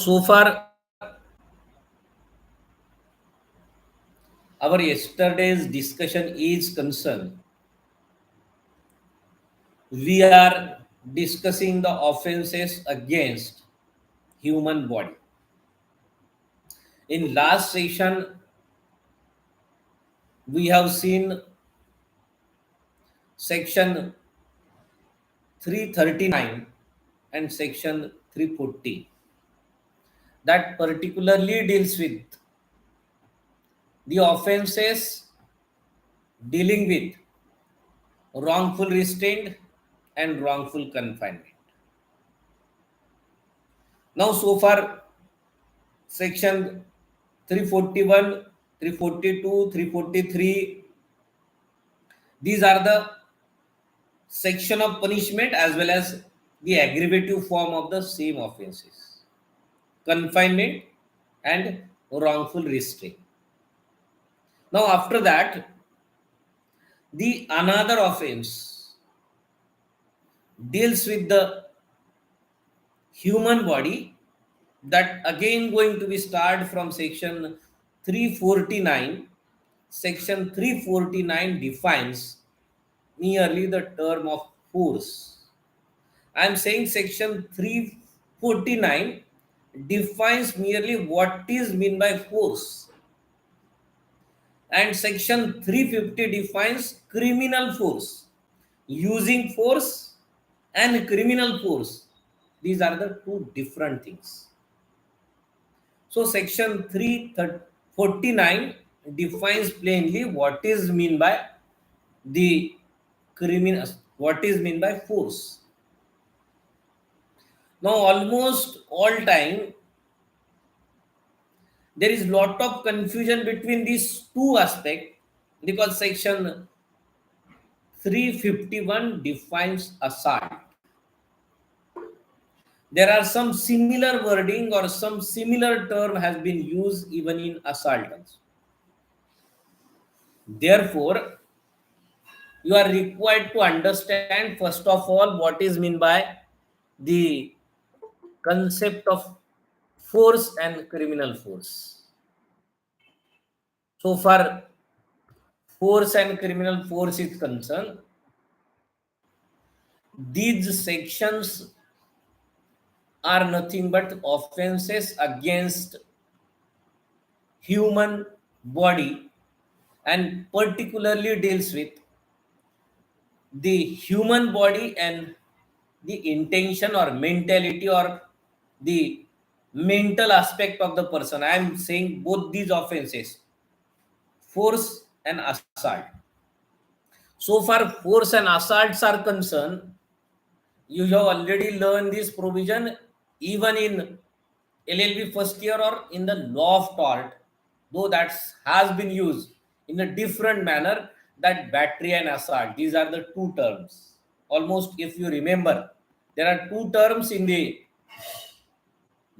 so far, our yesterday's discussion is concerned. We are discussing the offenses against human body. In last session, we have seen section 339 and section 340 that particularly deals with the offenses dealing with wrongful restraint and wrongful confinement. Now, so far, section 341, 342, 343, these are the section of punishment as well as the aggravative form of the same offenses: confinement and wrongful restraint. Now, after that, the another offense deals with the human body, that again going to be start from section 349. Section 349 defines merely the term of force. I am saying section 349 defines merely what is meant by force, and section 350 defines criminal force. Using force and criminal force, these are the two different things. So section 349 defines plainly what is mean by the criminal, what is mean by force. Now, almost all time, there is lot of confusion between these two aspects, because section 351 defines assault. There are some similar wording or some similar term has been used even in assault also. Therefore, you are required to understand first of all what is meant by the concept of force and criminal force. So far force and criminal force is concerned, these sections are nothing but offenses against human body, and particularly deals with the human body and the intention or mentality or the mental aspect of the person. I am saying both these offenses, force and assault. So far force and assaults are concerned, you have already learned this provision even in LLB first year or in the law of tort, though that has been used in a different manner, that battery and assault, these are the two terms. Almost, if you remember, there are two terms in the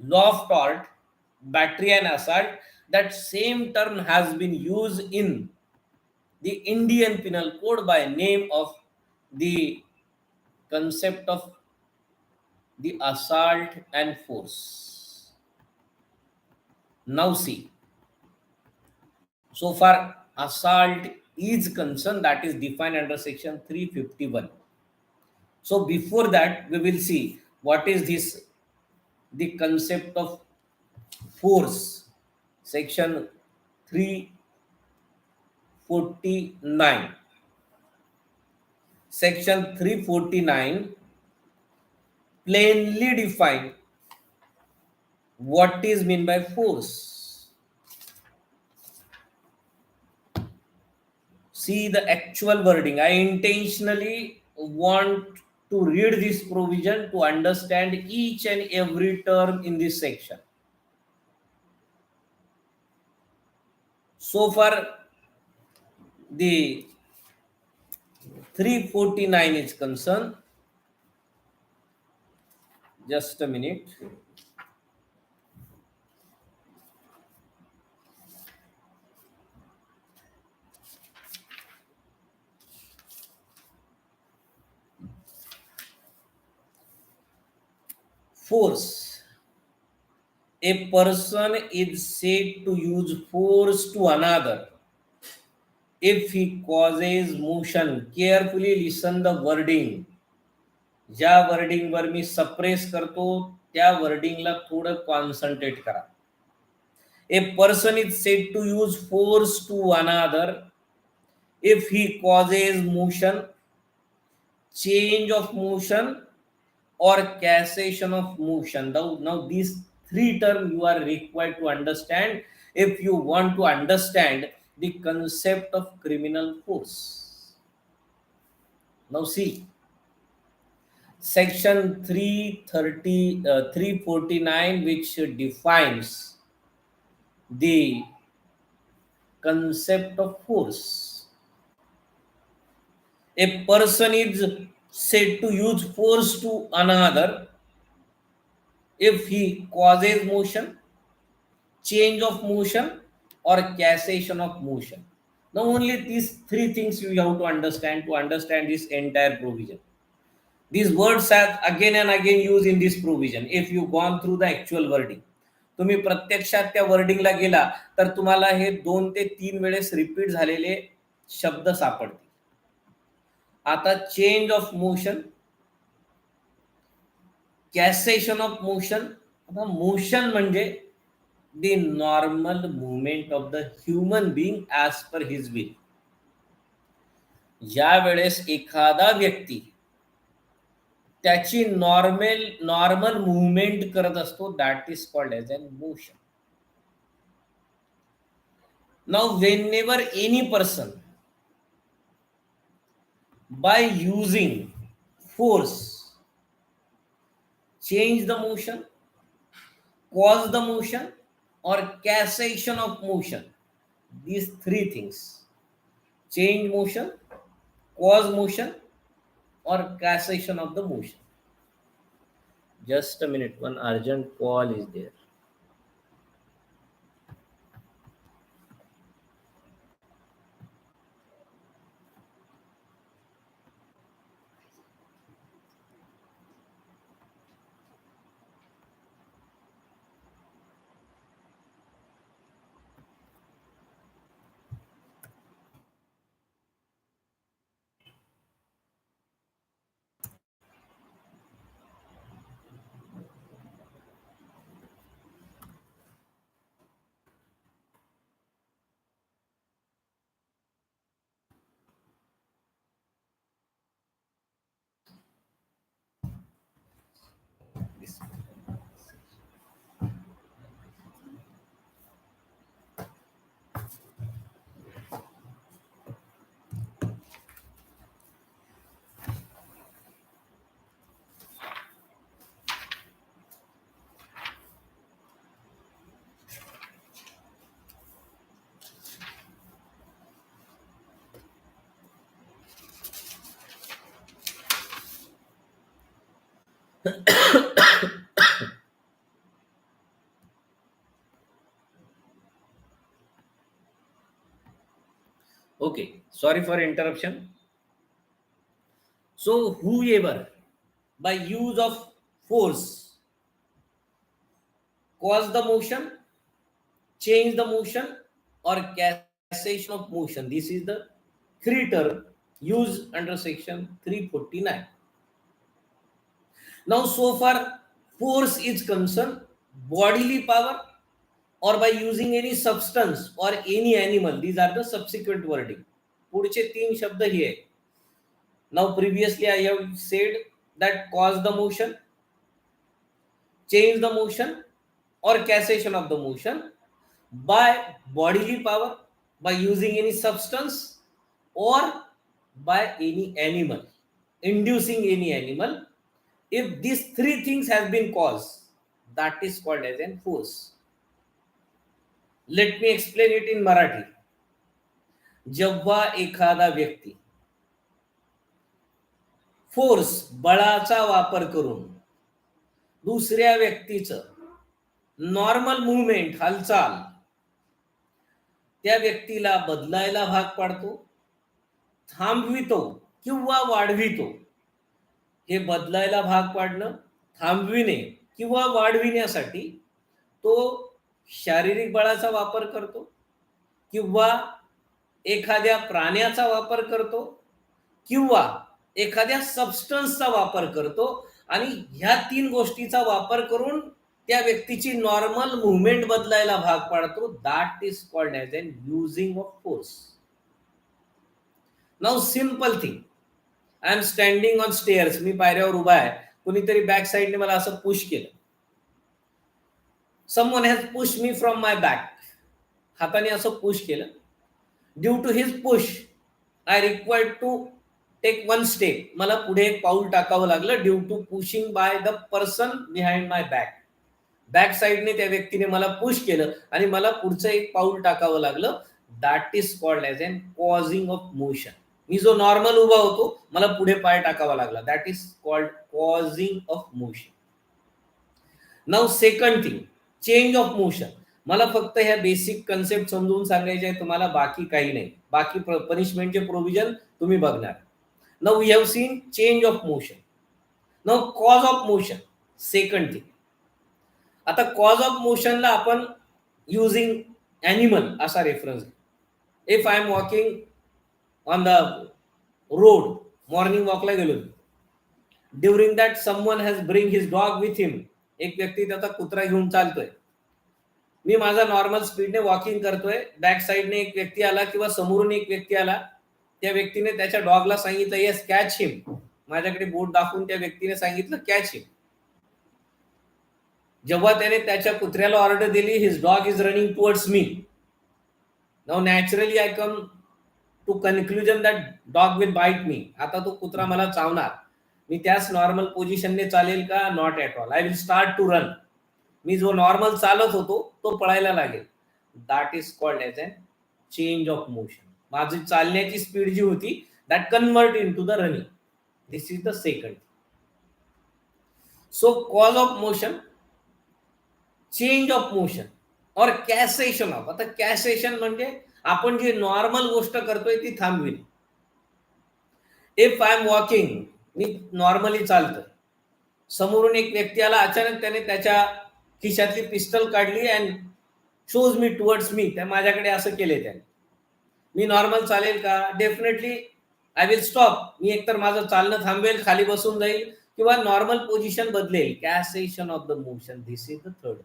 law of tort, battery and assault. That same term has been used in the Indian Penal Code by name of the concept of the assault and force. Now see, so far assault is concerned, that is defined under section 351. So before that, we will see what is this, the concept of force, section 349. Section 349 plainly define what is meant by force. See the actual wording. I intentionally want to read this provision to understand each and every term in this section. So far, the 349 is concerned. Just a minute. Force. A person is said to use force to another if he causes motion. Carefully listen the wording. ज्या वर्डिंगवर मी suppress करतो त्या वर्डिंगला थोडं concentrate करा. A person is said to use force to another if he causes motion, change of motion, or cessation of motion. Now these three terms you are required to understand if you want to understand the concept of criminal force. Now see, section 349, which defines the concept of force. A person is said to use force to another if he causes motion, change of motion, or cessation of motion. Now only these three things you have to understand this entire provision. These words are again and again used in this provision. If you gone through the actual wording, तुम्ही प्रत्यक्षात त्या वर्डिंगला गेला तर तुम्हाला हे 2 ते 3 वेळेस repeat झालेले शब्द सापडतील. आता change of motion, cessation of motion. आता मोशन म्हणजे the normal movement of the human being as per his will. ज्या वेळेस एखादा व्यक्ती त्याची नॉर्मल मूवमेंट करत असतो, that is called as an motion. Now whenever any person by using force change the motion, cause the motion, or cessation of motion, these three things: change motion, cause motion, or cessation of the motion. Just a minute, one urgent call is there. Okay, sorry for interruption. So whoever by use of force cause the motion, change the motion, or cessation of motion, this is the three term used under section 349. Now so far force is concerned bodily power or by using any substance or any animal. These are the subsequent wording. पुढचे 3 शब्द हे आहे. Now previously I have said that cause the motion, change the motion, or cessation of the motion by bodily power, by using any substance, or by any animal, inducing any animal. If these three things have been caused, that is called as an force. Let me explain it in Marathi. जेव्हा एखादा व्यक्ती force बळाचा वापर करून दुसऱ्या व्यक्तीचं normal movement, हालचाल, त्या व्यक्तीला बदलायला भाग पाडतो, थांबवितो किंवा वाढवितो. हे बदलायला भाग पाडणं, थांबविणे किंवा वाढविण्यासाठी तो शारीरिक बळाचा वापर करतो किंवा एखाद्या प्राण्याचा वापर करतो किंवा एखाद्या सबस्टन्सचा वापर करतो आणि ह्या तीन गोष्टीचा वापर करून त्या व्यक्तीची नॉर्मल मुवमेंट बदलायला भाग पाडतो. That is called as an using of force. Now simple thing, I am standing on stairs, मी पायऱ्यावर उभा आहे, कुणीतरी बॅक साईडने मला असं पुश केलं. Someone has push me from my back, हाताने असं पुश केलं. Due to his push I required to take one step, मला पुढे एक पाऊल टाकावं लागलं due to pushing by the person behind my back. Back साईडने त्या व्यक्तीने मला पुश केलं आणि मला पुढचं एक पाऊल टाकावं लागलं. That is called as an causing of motion. मी जो नॉर्मल उभा होतो, मला पुढे पाय टाकावा लागला. That is called causing of motion. Now second thing, change of motion. मला फक्त ह्या बेसिक कन्सेप्ट समजून सांगायचे आहे तुम्हाला, बाकी काही नाही. बाकी पनिशमेंटचे प्रोव्हिजन तुम्ही बघणार. Now we have seen change of motion. Now cause of motion, second thing. आता कॉज ऑफ मोशनला आपण युजिंग ॲनिमल असा reference. If I am walking on the road, morning वॉकला गेलो, during that someone has bring his dog with him, एक व्यक्ती त्याचा कुत्रा घेऊन चालतोय. मी माझा नॉर्मल स्पीडने वॉकिंग करतोय, बॅक साईडने एक व्यक्ती आला किंवा समोरून एक व्यक्ती आला. त्या व्यक्तीने त्याच्या डॉगला सांगितलं येस कॅच हिम, माझ्याकडे बोट दाखवून त्या व्यक्तीने सांगितलं कॅच हिम. जेव्हा त्याने त्याच्या कुत्र्याला ऑर्डर दिली, his dog is running towards me. Now naturally I come to conclusion that dog will bite me. आता तो कुत्रा मला चावणार, मी त्याच नॉर्मल पोझिशनने चालेल का? Not at all. I will start to run. मी जो नॉर्मल चालत होतो तो पळायला लागेल. That is called as an change of motion. माझी चालण्याची स्पीड जी होती that convert in to the running. This is the second. So cause of motion, change of motion और कॅसेशन ऑफ. आता कॅसेशन म्हणजे आपण जी नॉर्मल गोष्ट करतोय ती थांबविणे. इफ आय एम वॉकिंग, मी नॉर्मली चालतोय, समोरून एक व्यक्ती आला, अचानक त्याने त्याच्या खिशातली पिस्टल काढली and shows me towards me, त्या माझ्याकडे असं केले त्याने. मी नॉर्मल चालेल का? Definitely I will stop. मी एकतर माझं चालणं थांबवेल, खाली बसून जाईल किंवा नॉर्मल पोझिशन बदलेल. Cessation of the motion, this is the third.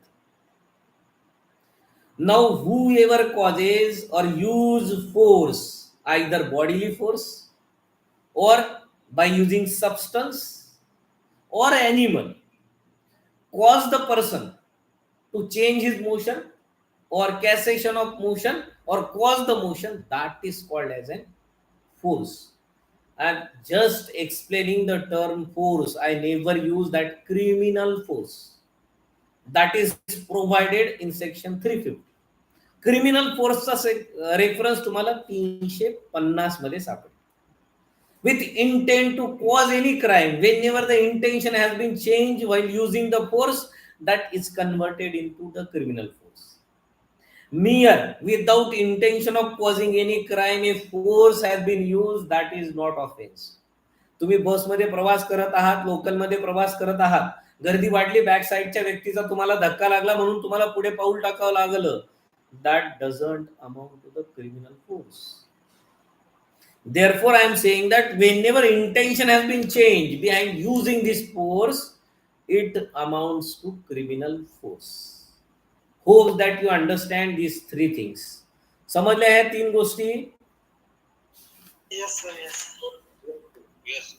Now whoever causes or use force, either bodily force or by using substance or animal, cause the person to change his motion or cessation of motion or cause the motion, that is called as a force. I'm just explaining the term force. I never use that criminal force that is provided in section 350. Criminal फोर्सचा reference तुम्हाला 350 मध्ये सापडेल. With intent to cause any crime, whenever the intention has been change while using the force, that is converted in to the criminal force. Mere without intention of causing any crime, if force has been used, that is not offense. तुम्ही बसमध्ये प्रवास करत आहात, लोकलमध्ये प्रवास करत आहात, गर्दी वाढली, बॅक साईडच्या व्यक्तीचा तुम्हाला धक्का लागला म्हणून तुम्हाला पुढे पाऊल टाकावं लागलं. That doesn't amount to the criminal force. Therefore, I am saying that whenever intention has been changed behind using this force, it amounts to criminal force. Hope that you understand these three things. समजल्या ह्या तीन गोष्टी? Yes, sir. Yes. Yes.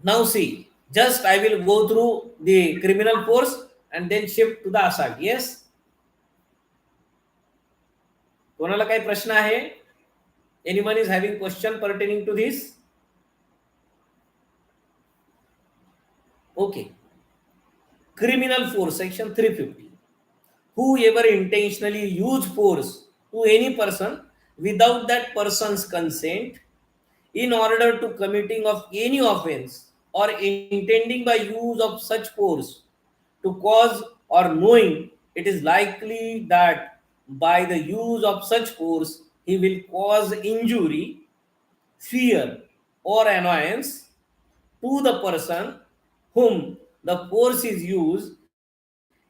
Now see, just I will go through the criminal force and then shift to the assault. Yes. कोणाला काही प्रश्न आहे? Anyone is having question pertaining to this? Okay. Criminal force section 350. Whoever intentionally use force to any person without that person's consent in order to committing of any offense or intending by use of such force to cause or knowing it is likely that by the use of such force he will cause injury, fear or annoyance to the person whom the force is used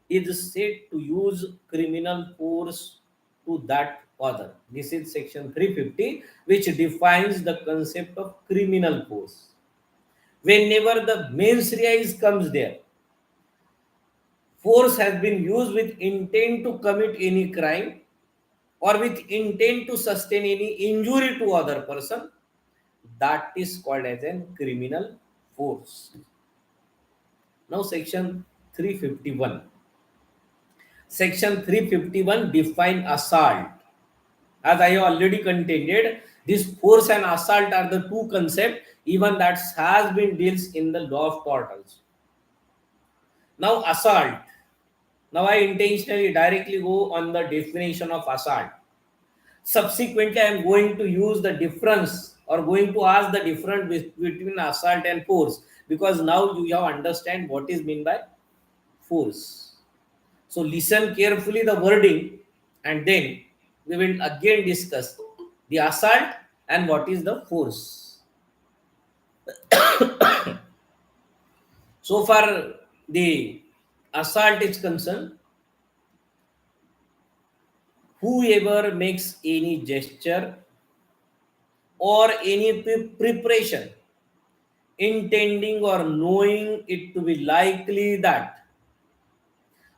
is said to use criminal force to that other. This is section 350, which defines the concept of criminal force. Whenever the mens rea is comes there, force has been used with intent to commit any crime or with intent to sustain any injury to other person, that is called as a criminal force. Now section 351. Section 351 define assault. As I have already contended, this force and assault are the two concepts even that has been deals in the law of tort also. Now assault. Now I intentionally directly go on the definition of assault. Subsequently, I am going to use the difference or going to ask the difference between assault and force, because now you have understand what is meant by force. So listen carefully the wording, and then we will again discuss the assault and what is the force. So far the assault is concerned, whoever makes any gesture or any preparation intending or knowing it to be likely that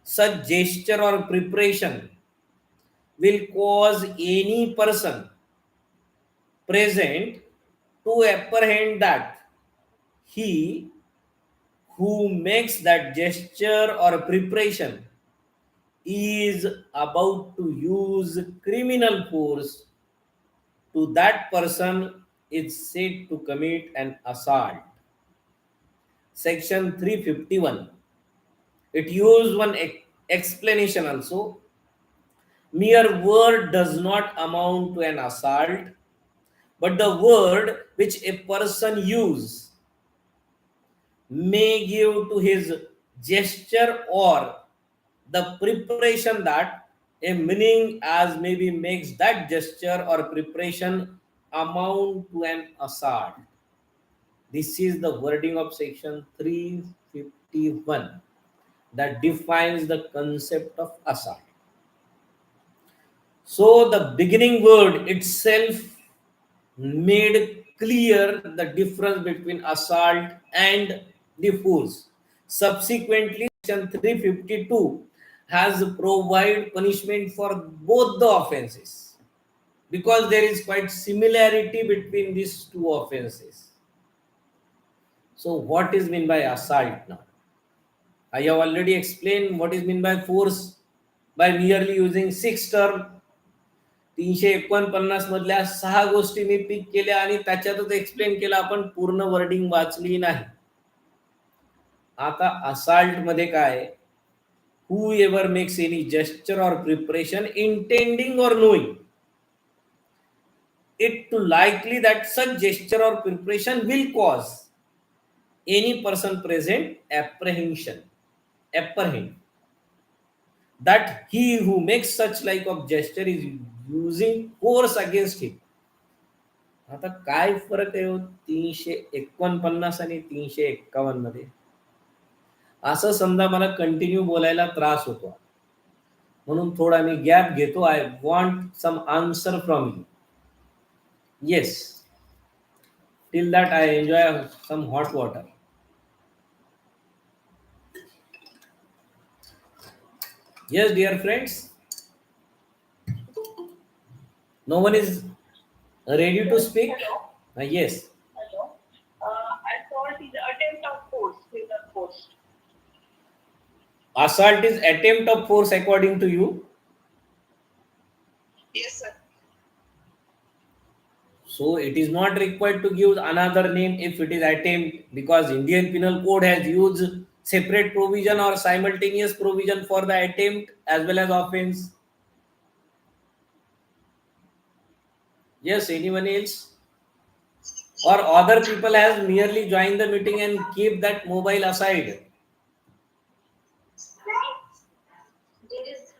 such gesture or preparation will cause any person present to apprehend that he who makes that gesture or preparation is about to use criminal force to that person is said to commit an assault. Section 351. It used one explanation also. Mere word does not amount to an assault, but the word which a person use may give to his gesture or the preparation that a meaning as maybe makes that gesture or preparation amount to an assault. This is the wording of section 351 that defines the concept of assault. So the beginning word itself made clear the difference between assault and the force. Subsequently, section 352 has provided punishment for both the offenses because there is quite similarity between these two offenses. So what is meant by assault now? I have already explained what is meant by force by merely using six term. 349 मधल्या 6 गोष्टी मी pick केल्या आणि त्याच्यातच explain केलं, आपण पूर्ण wording वाचली नाही. आता असाल्ट मध्ये काय, हू एव्हर मेक्स एनी जेस्चर और प्रिपरेशन इंटेंडिंग और knowing it to likely that such gesture or preparation will cause any person present apprehend that he who makes such like of gesture is using force against him. आता काय फरक आहे 349 आणि 351 मध्ये? असं समजा मला कंटिन्यू बोलायला त्रास होतो, म्हणून थोडा मी गॅप घेतो. I want some answer from you. Yes, till that I enjoy some hot water. Yes, dear friends. No one is ready to speak. Hello. Yes. Hello. Assault is attempt of force with a force. Assault is attempt of force according to you. Yes, sir. So it is not required to give another name if it is attempt, because Indian Penal Code has used separate provision or simultaneous provision for the attempt as well as offense. Yes, anyone else? Or other people has merely joined the meeting and keep that mobile aside. There is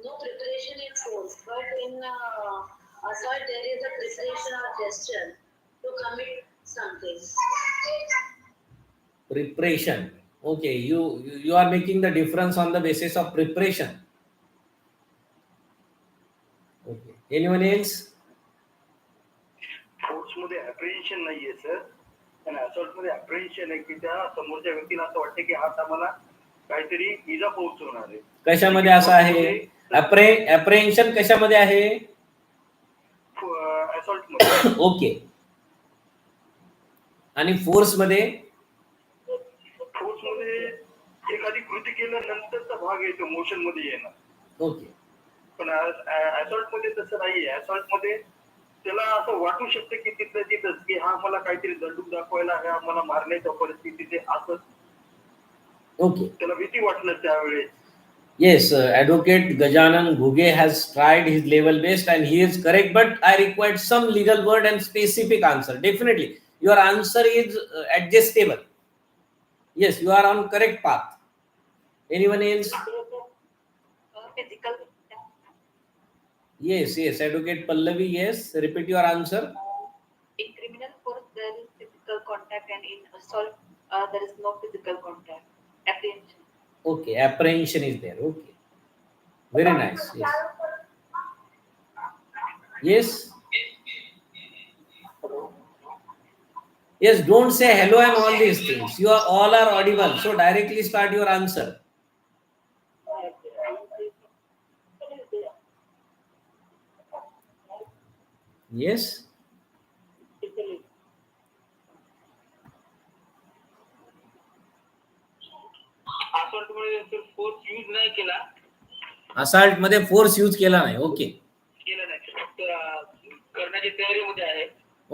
no preparation in force, but in assault there is a preparation or gesture to commit something. Preparation. Okay, you are making the difference on the basis of preparation. Okay. Anyone else? Force मध्ये अप्रिहेन्शन नाहीये sir, पण assault मध्ये अप्रिहेन्शन आहे की त्या समोरच्या व्यक्तीला असं वाटतं की आज आम्हाला काहीतरी इजा पोहोचवणार आहे. कशामध्ये असं आहे? अप्रेहेन्शन कशामध्ये आहे? असॉल्ट मध्ये. ओके. आणि फोर्स मध्ये? फोर्स मध्ये एखादी कृती केल्यानंतरचा भाग येतो मोशन मध्ये येणार. ओके. पण असॉल्ट मध्ये तसं नाहीये. असॉल्ट मध्ये त्याला असं वाटू शकतं की तिथलं तिथंच की हा मला काहीतरी दंडूक दाखवायला आहे, मला मारण्याच्या परिस्थितीत असं. ओके. त्याला भीती वाटलं त्यावेळेस. Yes, Advocate Gajanan Ghuge has tried his level best and he is correct, but I required some legal word and specific answer. Definitely, your answer is adjustable. Yes, you are on correct path. Anyone else? Physical. Yes, yes, Advocate Pallavi, yes. Repeat your answer. In criminal force, there is physical contact, and in assault, there is no physical contact. Apprehension. Okay, apprehension is there. Okay. Very nice. Yes. Yes. Yes, don't say hello and all these things. You are all are audible. So directly start your answer. Yes. Assault मध्ये force use नाही केला. Assault मध्ये force use केला नाही. Okay. केला नाही, फक्त करण्याची तयारीमध्ये आहे.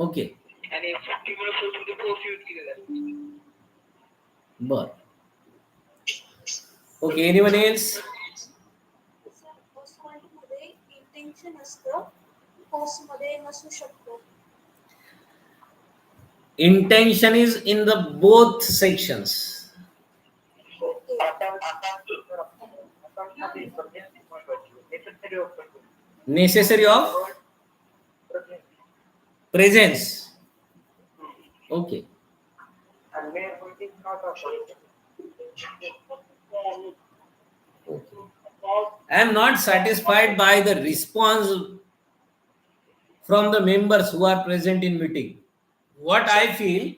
ओके. आणि क्रिमिनल फोर्स मध्ये फोर्स यूज केलेला आहे. बर. ओके. Anyone else? मध्ये इंटेन्शन असतं, फोर्स मध्ये नसू शकतो. Intention is in the both sections. Necessary of presence. Okay. Okay. I am not satisfied by the response from the members who are present in meeting. What I feel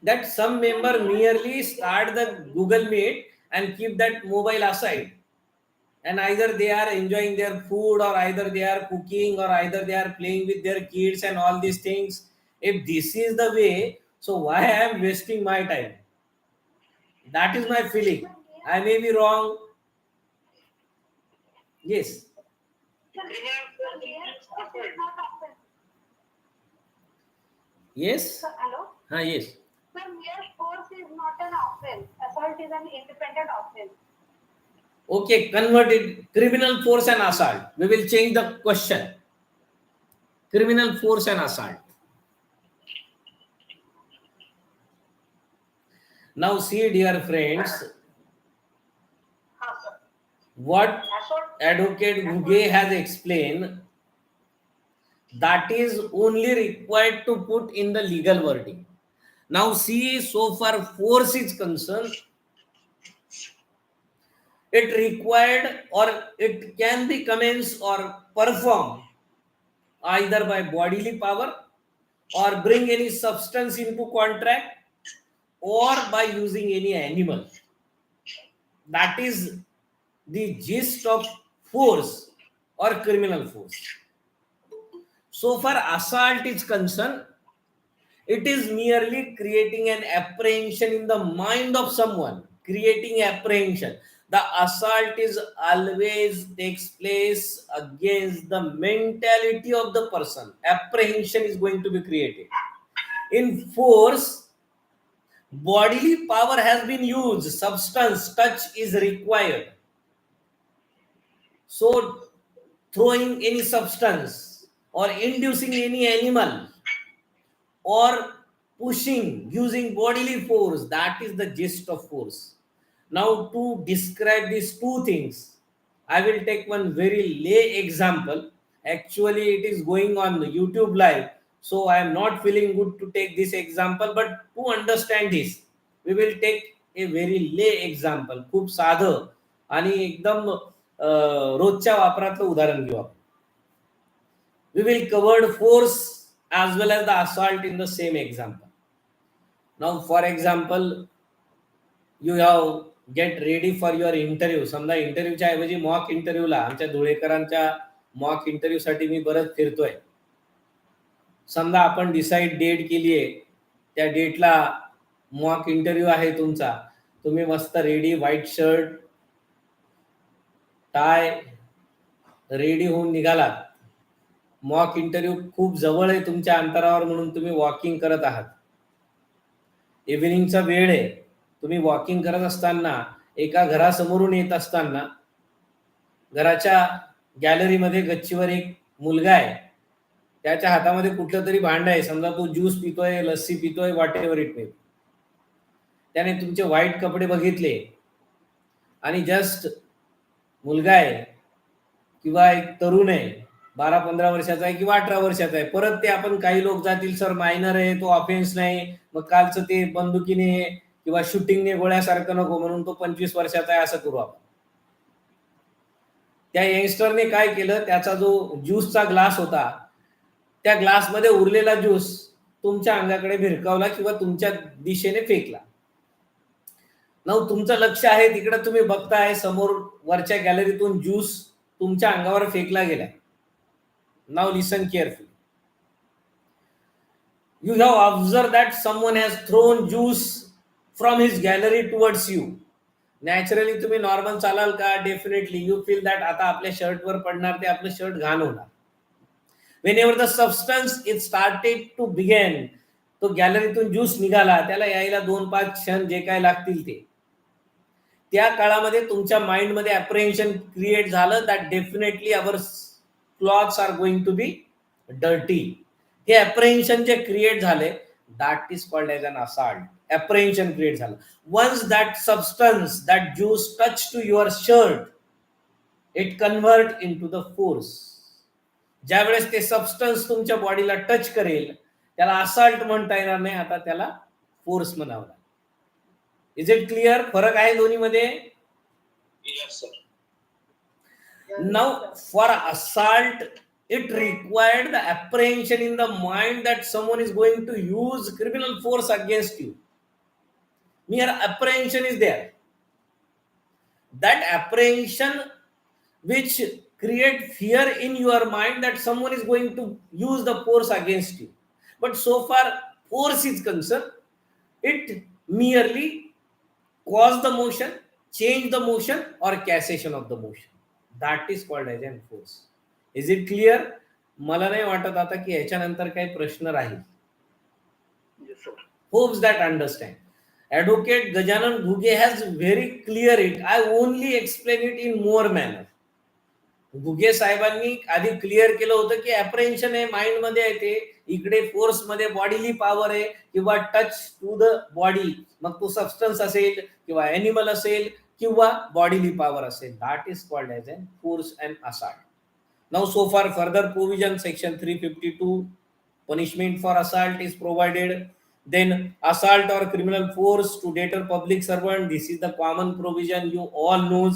that some member merely start the Google Meet and keep that mobile aside, and either they are enjoying their food or either they are cooking or either they are playing with their kids and all these things. If this is the way, so why I am wasting my time? That is my feeling. I may be wrong. Yes. Yes. Hello? Yes. Sir, mere force is not an offense. Assault is an independent offense. Okay, converted criminal force and assault. We will change the question. Criminal force and assault. Now see, dear friends, what Advocate Muge has explained, that is only required to put in the legal wording. Now see, so far force is concerned, it required or it can be commenced or performed either by bodily power or bring any substance into contact or by using any animal. That is the gist of force or criminal force. So far assault is concerned, it is merely creating an apprehension in the mind of someone, creating apprehension. The assault is always takes place against the mentality of the person. Apprehension is going to be created. In force, bodily power has been used, substance, touch is required. So, throwing any substance or inducing any animal or pushing using bodily force, that is the gist of force. Now, to describe these two things, I will take one very lay example. Actually, it is going on YouTube live, so I am not feeling good to take this example, but to understand this, we will take A very ले example, खूप साधं आणि एकदम रोजच्या वापरातलं उदाहरण घेऊ आपण. We will cover force as well as the assault in the same example. Now, for example, you have get ready for your interview. समजा इंटरव्ह्यूच्या ऐवजी मॉक इंटरव्ह्यूला, आमच्या धुळेकरांच्या मॉक इंटरव्ह्यू साठी मी बरंच फिरतोय. समजा आपण डिसाईड डेट केली आहे, त्या डेटला मॉक इंटरव्ह्यू आहे तुमचा. तुम्ही मस्त रेडी, व्हाईट शर्ट, टाय, रेडी होऊन निघालात. मॉक इंटरव्ह्यू खूप जवळ आहे तुमच्या अंतरावर, म्हणून तुम्ही वॉकिंग करत आहात. इव्हिनिंगचा वेळ आहे. तुम्ही वॉकिंग करत असताना एका घरासमोरून येत असताना घराच्या गॅलरीमध्ये गच्चीवर एक मुलगा आहे. त्याच्या हातामध्ये कुठलं तरी भांड आहे. समजा तो ज्यूस पितोय, लस्सी पितोय, व्हॉट एव्हर इट मे. त्याने तुमचे व्हाईट कपडे बघितले आणि जस्ट मुलगा आहे किंवा एक तरुण आहे, 12-15 वर्षाचा आहे किंवा 18 वर्षाचा आहे. परत ते आपण काही लोक जातील, सर मायनर आहे, तो ऑफेन्स नाही, मग कालचं ते बंदुकीने किंवा शूटिंगने गोळ्यासारखं नको, म्हणून तो 25 वर्षाचा आहे, असं करू आपण. त्या यंगस्टरने काय केलं, त्याचा जो ज्यूसचा ग्लास होता, त्या ग्लासमध्ये उरलेला ज्यूस तुमच्या अंगाकडे भिरकावला किंवा तुमच्या दिशेने फेकला. नाव तुमचं लक्ष आहे तिकडे, तुम्ही बघताय समोर वरच्या गॅलरीतून ज्यूस तुमच्या अंगावर फेकला गेलाय. Now listen carefully. You have observed that someone has thrown juice from his gallery towards you. Naturally तुम्ही नॉर्मल चालाल का? डेफिनेटली यू फील दॅट आता आपल्या शर्टवर पडणार, ते आपलं शर्ट घाण होणार. Whenever the substance it started to begin, तो गॅलरीतून ज्यूस निघाला, त्याला यायला 2-5 क्षण जे काय लागतील ते. त्या काळामध्ये तुमच्या माइंडमध्ये अप्रिहेन्शन क्रिएट झालं that definitely our clothes are going to be dirty. हे अप्रिहेन्शन जे क्रिएट झाले, that is called as an assault. Apprehension create झालं. Once that substance, that juice touch to your shirt, it convert in to the force. ज्यावेळेस ते substance तुमच्या बॉडीला touch करेल, त्याला असॉल्ट म्हणता येणार नाही, आता त्याला फोर्स म्हणावं लागेल. Is it clear? फरक आहे दोन्हीमध्ये. Now for assault it required the apprehension in the mind that someone is going to use criminal force against you. Mere apprehension is there. That apprehension which create fear in your mind that someone is going to use the force against you. But so far force is concerned, it merely cause the motion, change the motion or cassation of the motion. That is called as an force. Is it clear? मला नाही वाटत आता की याच्यानंतर काही प्रश्न राहील. Hopes that understand. Advocate Gajanan Ghuge has very clear it. I only explain it in more manner. Ghuge साहेबांनी आधी क्लिअर केलं होतं की अप्रेन्शन आहे, माइंड मध्ये आहे, ते इकडे फोर्स मध्ये बॉडीली पॉवर आहे किंवा टच टू द बॉडी, मग तो सबस्टन्स असेल किंवा एनिमल असेल किंवा बॉडीली पॉवर असेल. That is called as an force and assault. Now, so far, further provision, section 352, punishment for assault is provided. Then, assault or criminal force to deter public servant. This is the common provision you all knows.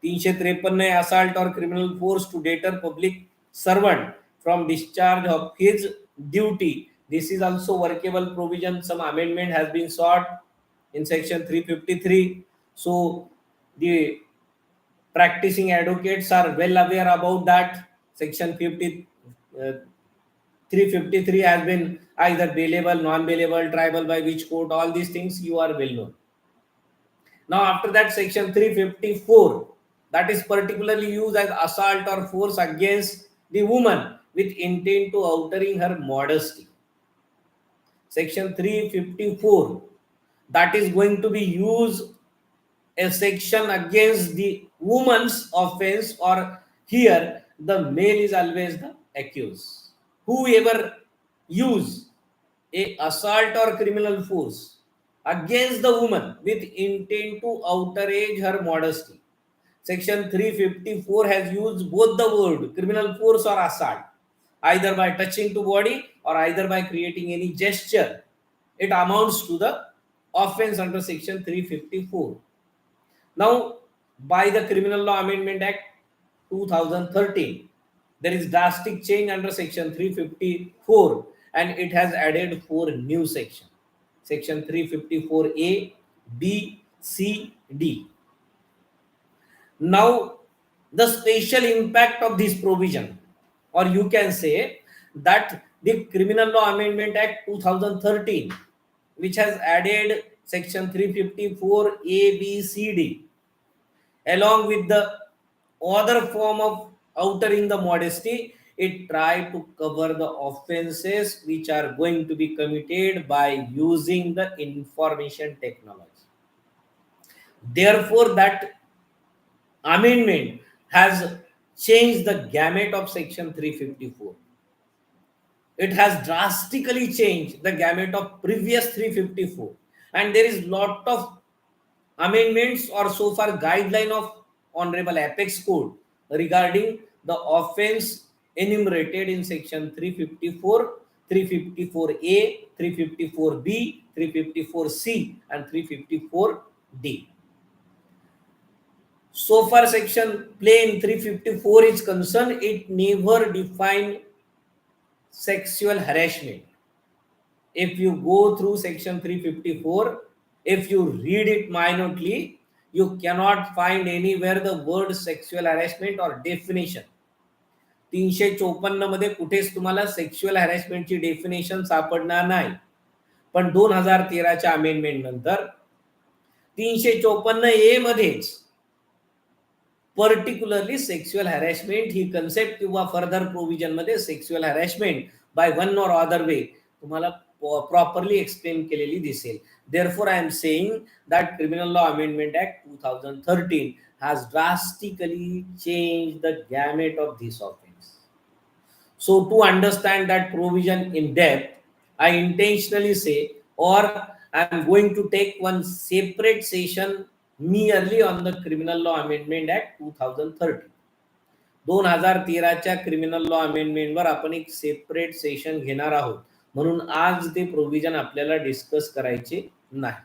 353 है, assault or criminal force to deter public servant from discharge of his duty. This is also workable provision. Some amendment has been sought in section 353. So, the practicing advocates are well aware about that. Section 353 has been either bailable, non-bailable, tribal by which court, all these things you are well known. Now after that, section 354, that is particularly used as assault or force against the woman with intent to altering her modesty. Section 354, that is going to be used a section against the woman's offense, or here the male is always the accused. Whoever use a assault or criminal force against the woman with intent to outrage her modesty. Section 354 has used both the word criminal force or assault, either by touching to body or either by creating any gesture. It amounts to the offense under section 354. Now, by the Criminal Law Amendment Act 2013, there is drastic change under section 354, and it has added four new sections. Section 354A, B, C, D. Now, the special impact of this provision, or you can say that the Criminal Law Amendment Act 2013, which has added section 354A, B, C, D, along with the other form of outering the modesty, it tried to cover the offenses which are going to be committed by using the information technology. Therefore, that amendment has changed the gamut of section 354. It has drastically changed the gamut of previous 354, and there is lot of amendments or so far guideline of honorable apex code regarding the offense enumerated in section 354, 354A, 354B, 354C, and 354D. So far section plain 354 is concerned, it never defined sexual harassment. If you go through section 354, if you read it minutely, you cannot find anywhere the word sexual harassment or definition. 354 मध्ये कुठेच तुम्हाला sexual हॅरेसमेंटची definition सापडणार नाही. पण 2013च्या amendment नंतर 354A मध्येच particularly sexual harassment ही concept किंवा further provision मध्ये सेक्शुअल हॅरेसमेंट बाय वन और अदर वे तुम्हाला प्रॉपरली एक्सप्लेन केलेली दिसेल. Therefore, I am saying that Criminal Law Amendment Act 2013 has drastically changed the gamut of this offense. So, to understand that provision in depth, I intentionally say, or I am going to take one separate session merely on the Criminal Law Amendment Act 2013. 2013च्या criminal law अमेंडमेंटवर आपण एक separate session घेणार आहोत, म्हणून आज ते provision आपल्याला डिस्कस करायचे नाही.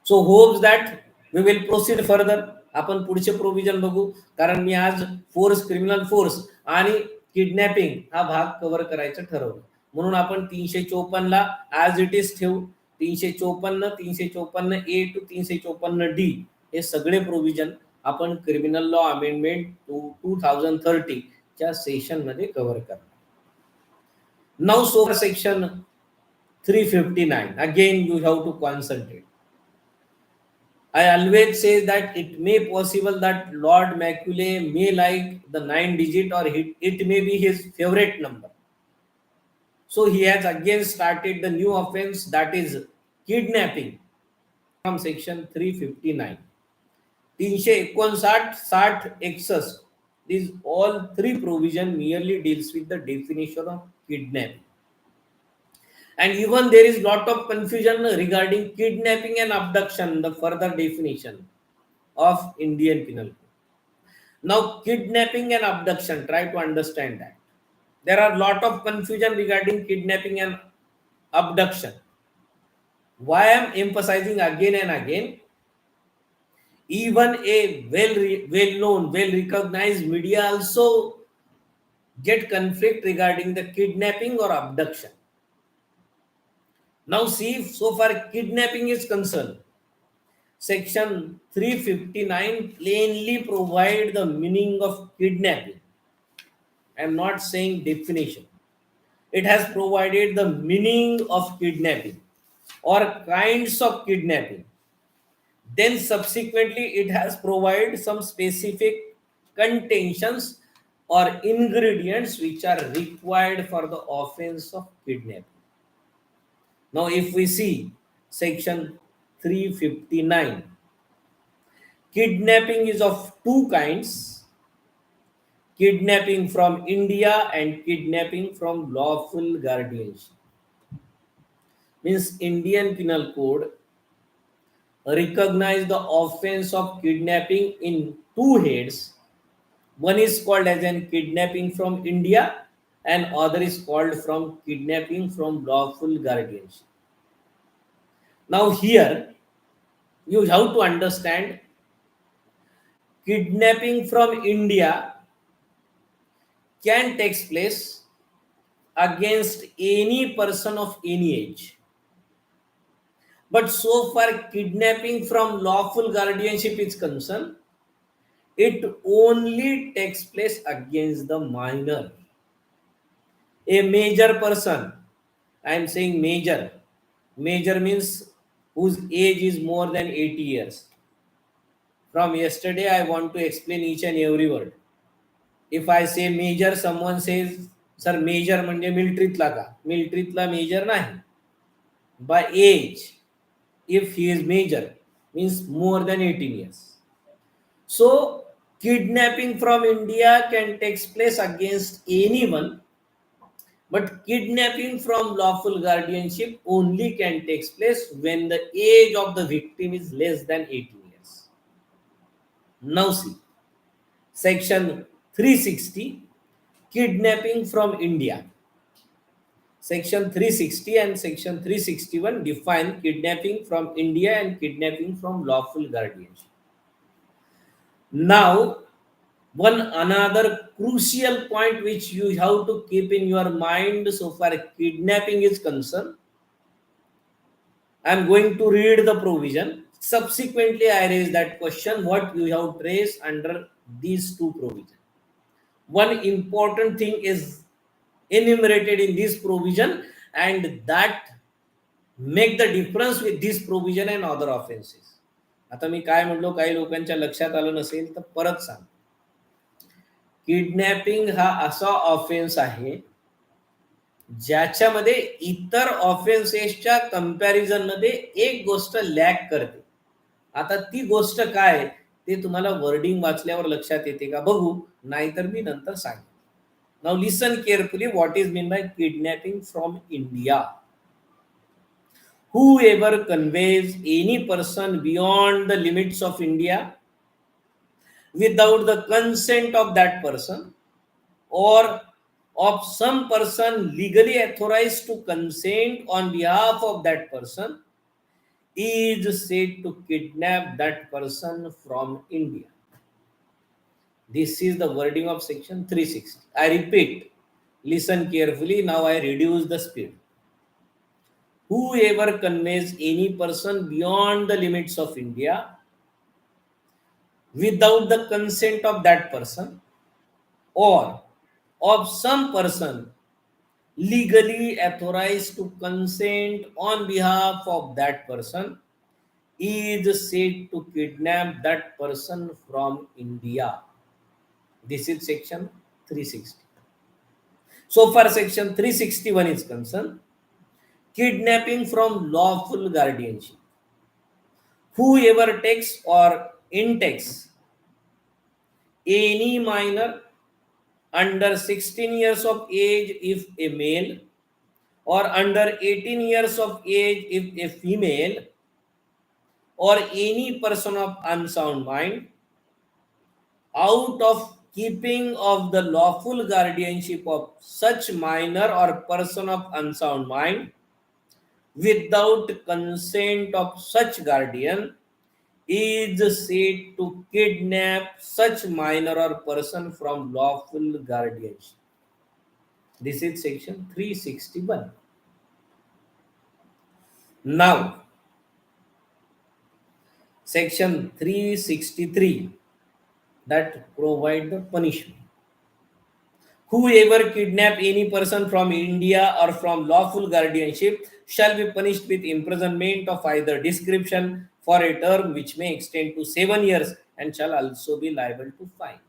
So hopes that we will proceed further. आपण पुढचे प्रोव्हिजन बघू, कारण मी आज फोर्स, क्रिमिनल फोर्स आणि किडनॅपिंग हा भाग कव्हर करायचं ठरवलं, म्हणून आपण 354 ला ऍज इट इज ठेवू. 354, 354A टू 354D हे सगळे प्रोव्हिजन आपण क्रिमिनल लॉ अमेंडमेंट 2030 च्या सेशन मध्ये कव्हर करणार. Now so section 359, again you have to concentrate. I always say that it may possible that Lord Macaulay may like the 9 digit, or it may be his favorite number. So he has again started the new offense, that is kidnapping, from section 359. 359, 60, 61. These all three provision merely deals with the definition of kidnapping. And even there is lot of confusion regarding kidnapping and abduction, the further definition of Indian Penal Code. Now, kidnapping and abduction, try to understand that. There are lot of confusion regarding kidnapping and abduction. Why I am emphasizing again and again, even a well-known, well-recognized media also get conflict regarding the kidnapping or abduction. Now see, so far kidnapping is concerned, section 359 plainly provide the meaning of kidnapping. I am not saying definition. It has provided the meaning of kidnapping or kinds of kidnapping. Then subsequently it has provided some specific contentions or ingredients which are required for the offense of kidnapping. Now, if we see section 359, kidnapping is of two kinds: kidnapping from India and kidnapping from lawful guardianship. Means Indian Penal Code recognize the offense of kidnapping in two heads. One is called as an kidnapping from India, and other is called from kidnapping from lawful guardianship. Now here you have to understand, kidnapping from India can take place against any person of any age. But so far kidnapping from lawful guardianship is concerned, it only takes place against the minor. A major person, I am saying major. Major means whose age is more than 80 years. From yesterday, I want to explain each and every word. If I say major, someone says, sir, major म्हणजे मिलिटरीतला का? मिलिटरीतला major नाही. By age, if he is major, means more than 18 years. So, kidnapping from India can take place against anyone, but kidnapping from lawful guardianship only can take place when the age of the victim is less than 18 years. Now see, section 360, kidnapping from India. Section 360 and section 361 define kidnapping from India and kidnapping from lawful guardianship. Now, one another crucial point which you have to keep in your mind so far kidnapping is concerned, I am going to read the provision. Subsequently, I raise that question, what you have traced under these two provisions. One important thing is enumerated in this provision, and that make the difference with this provision and other offenses. आता मी काय म्हणलो, काही लोकांच्या लक्षात आलं नसेल तर परत सांग. किडनॅपिंग हा असा ऑफेन्स आहे ज्याच्यामध्ये इतर ऑफेन्सेसच्या कंपॅरिझन मध्ये एक गोष्ट लॅक करते. आता ती गोष्ट काय ते तुम्हाला वर्डिंग वाचल्यावर लक्षात येते का बघू, नाहीतर मी नंतर सांगेन. Now listen carefully what is mean by kidnapping from India. Whoever conveys any person beyond the limits of India without the consent of that person or of some person legally authorized to consent on behalf of that person is said to kidnap that person from India. This is the wording of section 360. I repeat, listen carefully. Now I reduce the speed. Whoever conveys any person beyond the limits of India without the consent of that person or of some person legally authorized to consent on behalf of that person is said to kidnap that person from India. This is section 360. So far section 361 is concerned, kidnapping from lawful guardianship. Whoever takes or intakes any minor under 16 years of age if a male or under 18 years of age if a female or any person of unsound mind out of keeping of the lawful guardianship of such minor or person of unsound mind without consent of such guardian is said to kidnap such minor or person from lawful guardianship. This is section 361. Now, section 363 that provide the punishment. Whoever kidnap any person from India or from lawful guardianship shall be punished with imprisonment of either description for a term which may extend to 7 years and shall also be liable to fine.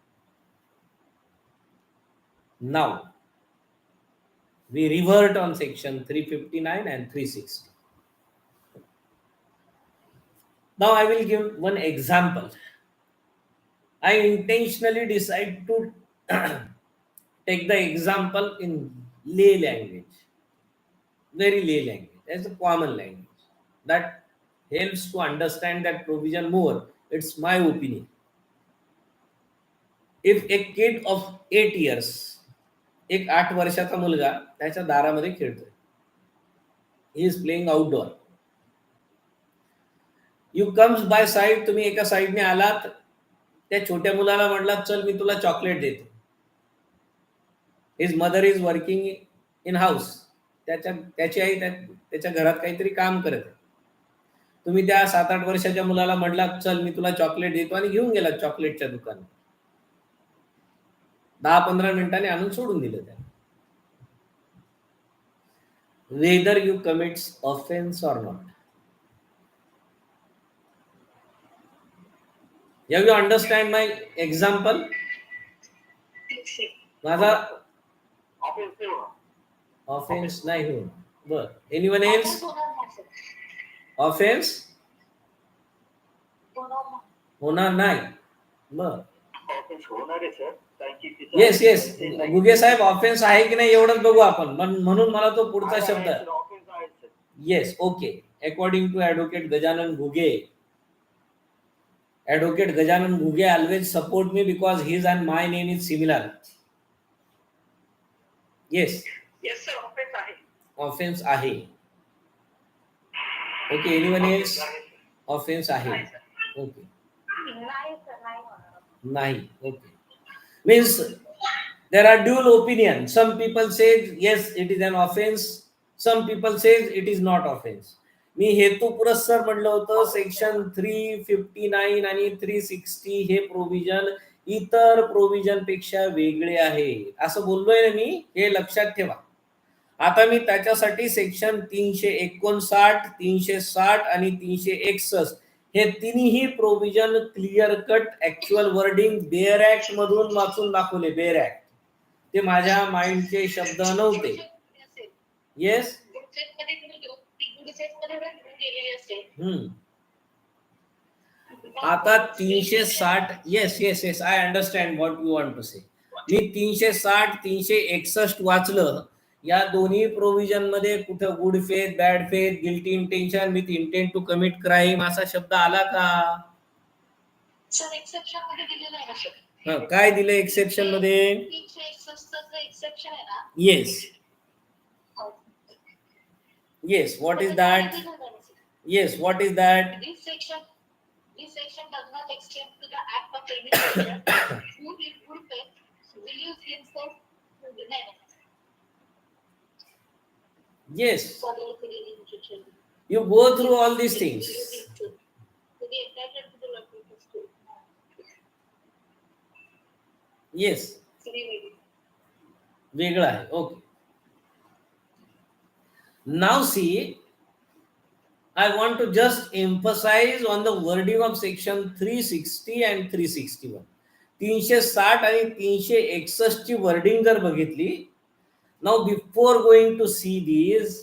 Now, we revert on section 359 and 360. Now, I will give one example. I intentionally decide to take the example in lay language, very lay language, as a common language. That helps to understand that provision more. It's my opinion. If a kid of 8 years, एक 8 वर्षाचा मुलगा त्याच्या दारामध्ये खेळतोय, he is playing outdoor. You comes by side, तुम्ही एका साईडने आलात, त्या छोट्या मुलाला म्हटलात चल मी तुला चॉकलेट देतो. His mother is working in house, त्याची आई त्याच्या घरात काहीतरी काम करत आहे. तुम्ही त्या 7-8 वर्षाच्या मुलाला म्हटलात चल मी तुला चॉकलेट देतो आणि घेऊन गेलात चॉकलेटच्या दुकानात. 10-15 मिनिटांनी आणून सोडून दिलं त्याला. whether you commits offense or not. Have you understand my example? माझा ऑफेन्स नाही हो. बर, एनिवन एल्स ऑफेन्स होणार नाही. बर, येस येस गुगे साहेब, ऑफेन्स आहे की नाही एवढंच बघू आपण. म्हणून मला तो पुढचा शब्द yes okay. According to advocate Gajanan Ghuge, Advocate Gajanan Ghuge always support me because his and my name is similar. Yes. Yes sir, offense आहे. Offense आहे. Okay, anyone else? Offense आहे. Okay. नाही. Okay. Means there are dual opinion. Some people say yes, it is an offense. Some people say it is not offense. मी हेतू पुरस्सर म्हटलं होतं section 359 आणि 360 हे provision इतर provision पेक्षा वेगळे आहे असं बोललोय ना मी, हे लक्षात ठेवा. आता मी त्याच्यासाठी सेक्शन 359, 360 आणि 361 हे तिन्ही provision clear cut actual wording bare act मधून वाचून दाखवले. बेअर ऍक्ट ते माझ्या माइंडचे शब्द नव्हते. येस. आता 360, yes yes yes I understand what you want to say. मी 360, 361 वाचलं. या दोन्ही प्रोव्हिजन मध्ये कुठं good faith, bad faith, guilty intention with intent to commit crime असा शब्द आला का? सर एक्सेप्शन मध्ये दिलेलं आहे ना सर. काय दिलं एक्सेप्शन मध्ये? 361 एक्सेप्शन आहे ना. Yes yes. What is that? Yes, what is that? This section does not extend to the act of any person who in good faith believes himself to be innocent. Yes. You go through all these things. Yes. वेगळं आहे. Okay. Now see, I want to just emphasize on the wording of section 360 and 361. 360 आणि 361 ची wording जर बघितली, now before going to see these,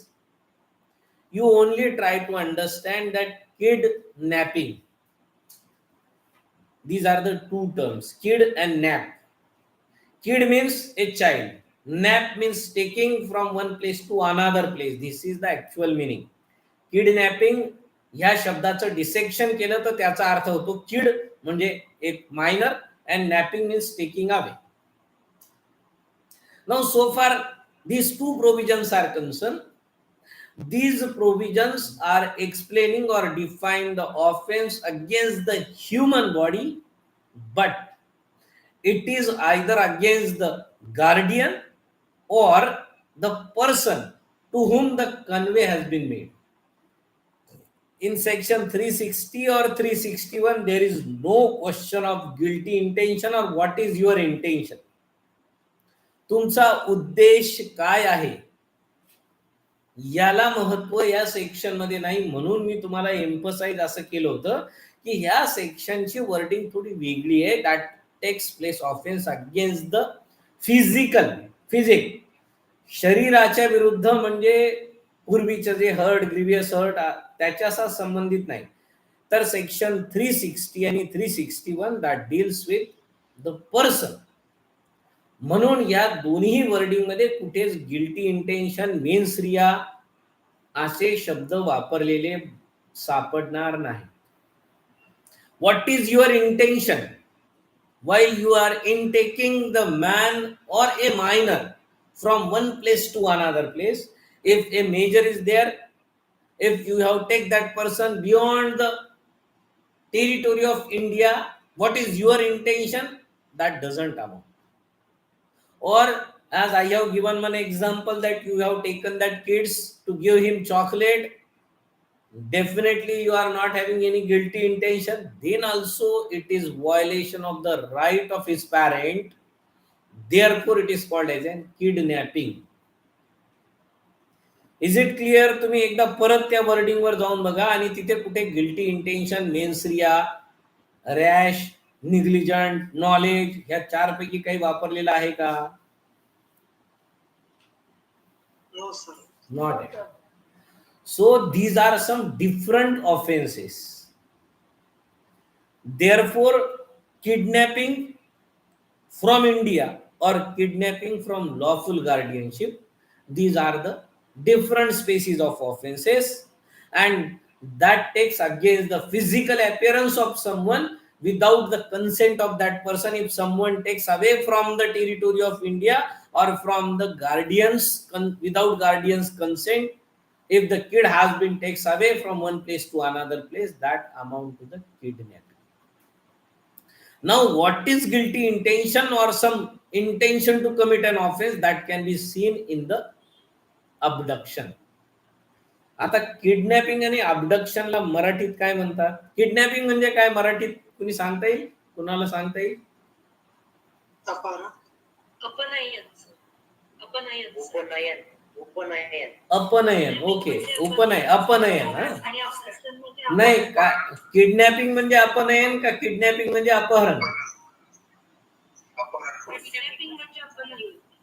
you only try to understand that kidnapping. These are the two terms, kid and nap. Kid means a child. Nap means taking from one place to another place. This is the actual meaning. Kidnapping ह्या शब्दाचं dissection केलं तर त्याचा अर्थ होतो kid म्हणजे एक minor and napping means taking away. Now so far these two provisions are concerned, these provisions are explaining or define the offense against the human body, but it is either against the guardian or the person to whom the convey has been made. In section 360 or 361 there is no question of guilty intention or what is your intention. तुमचा उद्देश काय आहे याला महत्व या section मध्ये नाही. म्हणून मी तुम्हाला एम्फसाइज असं केलं होतं की ह्या सेक्शनची वर्डिंग थोडी वेगळी आहे. That takes place offence against the physique, शरीराच्या विरुद्ध, म्हणजे पूर्वीचं जे हर्ट, ग्रीवियस हर्ट त्याच्याशी संबंधित नाही. तर सेक्शन 360 आणि 361 that deals with the person. म्हणून या दोन्ही वर्डिंग मध्ये कुठेच गिल्टी इंटेन्शन, मेन्स रिया असे शब्द वापरलेले सापडणार नाही. What is your intention while you are intaking the man or a minor from one place to another place? If a major is there, if you have take that person beyond the territory of India, what is your intention? That doesn't amount. Or as I have given one example that you have taken that kids to give him chocolate, definitely you are not having any guilty intention. Then also it is violation of the right of his parent. Therefore it is called as a kidnapping. Is it clear? तुम्ही एकदा परत त्या wording वर जाऊन बघा आणि तिथे कुठे guilty intention, mens rea, rash, निग्लिजंट, knowledge ह्या चार पैकी काही वापरलेलं आहे का? No, sir. Not at all. So these are some different offenses. Therefore, kidnapping from India or kidnapping from lawful guardianship, these are the different species of offenses, and that takes against the physical appearance of someone without the consent of that person. If someone takes away from the territory of India or from the guardians without guardians consent, if the kid has been takes away from one place to another place, that amount to the kidnapping. Now, what is guilty intention or some intention to commit an offense? That can be seen in the abduction. आता kidnapping आणि अबडक्शनला मराठीत काय म्हणतात? Kidnapping म्हणजे काय मराठीत कुणी सांगता येईल? कुणाला सांगता येईल? अपनयन. ओके, अपनयन. नाही, किडनॅपिंग म्हणजे अपनयन का किडनॅपिंग म्हणजे अपहरण?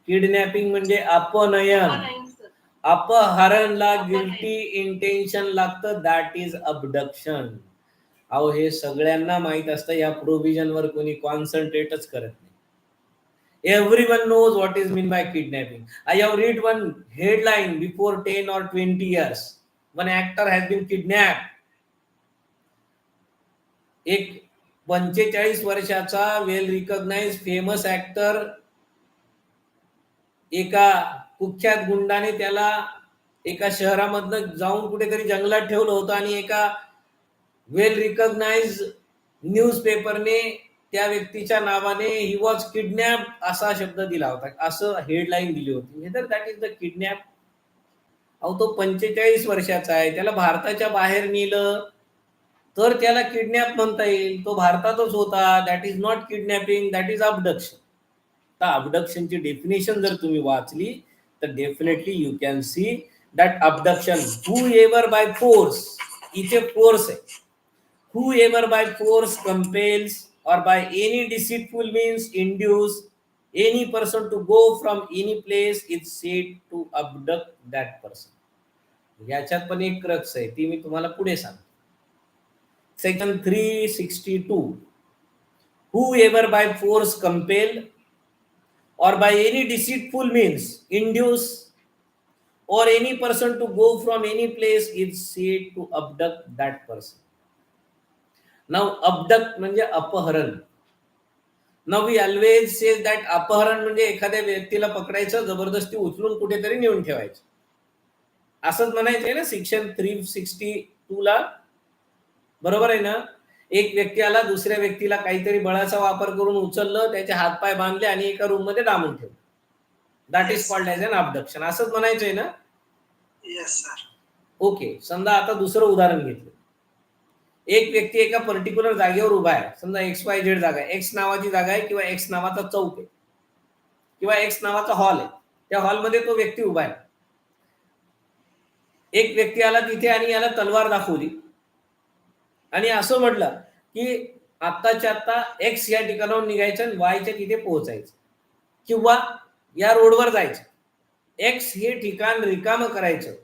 किडनॅपिंग म्हणजे अपनयन. अपहरणला गिल्टी इंटेन्शन लागतं, दॅट इज अबडक्शन. अहो हे सगळ्यांना माहित असतं, या प्रोव्हिजन वर कोणी कॉन्सन्ट्रेटच करत नाही. Everyone knows what is meant by kidnapping. I have read one headline before 10 or 20 years. One actor has been kidnapped. एक 45 वर्षाचा वेल रिकॉग्नाइज फेमस ऍक्टर, एका कुख्यात गुंडाने त्याला एका शहरामधनं जाऊन कुठेतरी जंगलात ठेवलं होतं आणि एका वेल रिकॉग्नाइज न्यूजपेपरने त्या व्यक्तीच्या नावाने ही वॉज किडनॅप असा शब्द दिला होता, असं हेडलाईन दिली होती. That is the kidnap. अहो तो 45 वर्षाचा आहे, त्याला भारताच्या बाहेर नेलं तर त्याला किडनॅप म्हणता येईल. तो भारतातच होता. That is not kidnapping, that is abduction. तर अबडक्शनची डेफिनेशन जर तुम्ही वाचली तर definitely you can see that abduction whoever by force, इथे फोर्स आहे, whoever by force compels or by any deceitful means induce any person to go from any place is said to abduct that person. याच्यात पण एक crux आहे, ती मी तुम्हाला पुढे सांगतो. Section 362, whoever by force compel or by any deceitful means induce or any person to go from any place is said to abduct that person. Now abduct म्हणजे अपहरण. Now we always say that अपहरण म्हणजे एखाद्या व्यक्तीला पकडायचं, जबरदस्ती उचलून कुठेतरी नेऊन ठेवायचं, असंच म्हणायचंय ना सेक्शन 362 ला, बरोबर आहे ना? एक व्यक्ती आला, दुसऱ्या व्यक्तीला काहीतरी बळाचा वापर करून उचललं, त्याचे हातपाय बांधले आणि एका रूम मध्ये डांबून ठेवलं. That is called as an abduction. असंच म्हणायचंय ना? Yes sir. ओके, समजा आता दुसरं उदाहरण घेतलं. एक व्यक्ती एका पर्टिक्युलर जागेवर उभा आहे, समजा XYZ जागा आहे, एक्स नावाची जागा आहे किंवा एक्स नावाचा चौक आहे किंवा एक्स नावाचा हॉल आहे. त्या हॉलमध्ये तो व्यक्ती उभा आहे. एक व्यक्ती आला तिथे आणि याला तलवार दाखवली आणि असं म्हटलं की आत्ताच्या आता एक्स या ठिकाणाहून निघायचं आणि वायच्या तिथे पोहोचायचं किंवा या रोडवर जायचं. एक्स हे ठिकाण रिकामं करायचं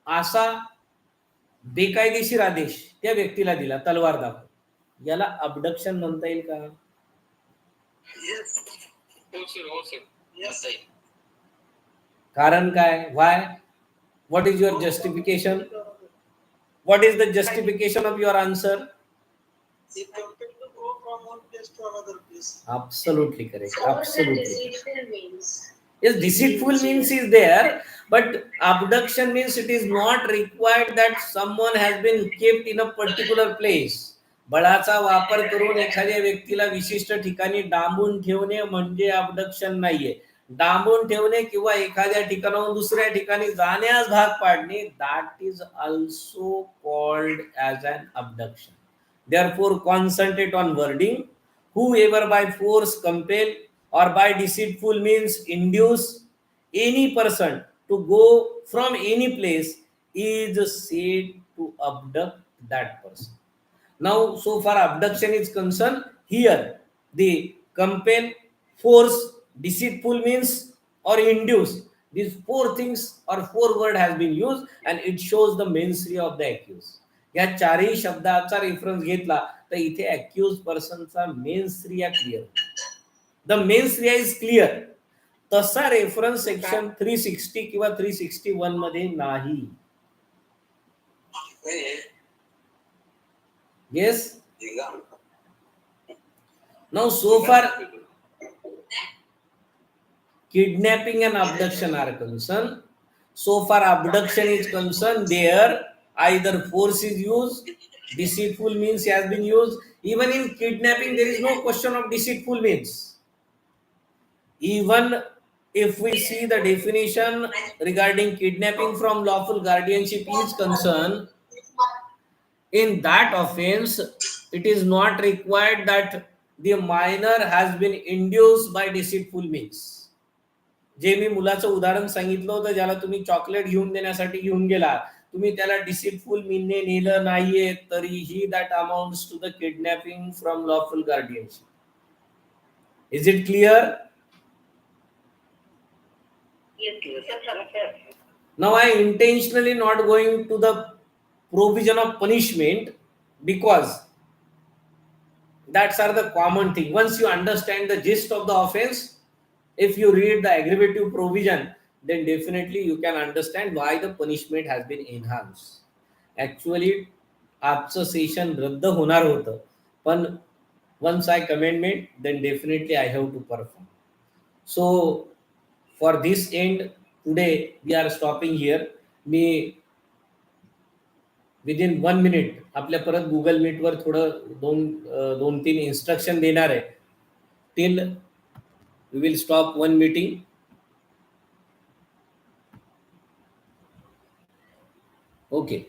असा बेकायदेशीर आदेश त्या व्यक्तीला दिला, तलवार दाखव. याला अबडक्शन म्हणता येईल का? कारण काय? Why? What is your justification? What is the justification of your answer? Absolutely correct. Absolutely. Yes, deceitful means is there, but abduction means it is not required that someone has been kept in a particular place. बळाचा वापर करून एखाद्या व्यक्तीला विशिष्ट ठिकाणी डांबून ठेवणे म्हणजे abduction नाहीये. डांबून ठेवणे किंवा एखाद्या ठिकाणाहून दुसऱ्या ठिकाणी जाण्यास भाग पाडणे, that is also called as an abduction. Therefore, concentrate on wording. Whoever by force compel or by deceitful means induce any person to go from any place is said to abduct that person. Now, so far abduction is concerned, here the compel, force, deceitful means or induce, these four things or four word has been used and it shows the mensary of the accused. या चारही शब्दाचा reference घेतला तर इथे accuse पर्सनचा mens rea clear, the mens rea is clear. तसा reference section 360 किंवा 361 मध्ये नाही. Yes. Now so far kidnapping and abduction are concerned. So far abduction is concerned, there either force is used, deceitful means has been used. Even in kidnapping there is no question of deceitful means. Even if we see the definition regarding kidnapping from lawful guardianship is concerned, in that offense it is not required that the minor has been induced by deceitful means. जे मी मुलाचं उदाहरण सांगितलं होतं, ज्याला तुम्ही chocolate घेऊन देण्यासाठी घेऊन गेला, तुम्ही त्याला डिसिटफुल मीनने नेलं नाहीये, तरीही that amounts to the kidnapping from lawful guardianship. Is it clear? Now I intentionally not going to the provision of punishment because that's are the common thing. Once you understand the gist of the offense, if you read the aggravative provision, then definitely you can understand why the punishment has been enhanced. Actually आजचं session रद्द होणार होतं, पण once I commandment, then definitely I have to perform. So for this end today we are stopping here. Me within 1 minute आपल्या परत Google meet वर थोडं 2-3 instruction देणार आहे. Till we will stop one meeting. Okay.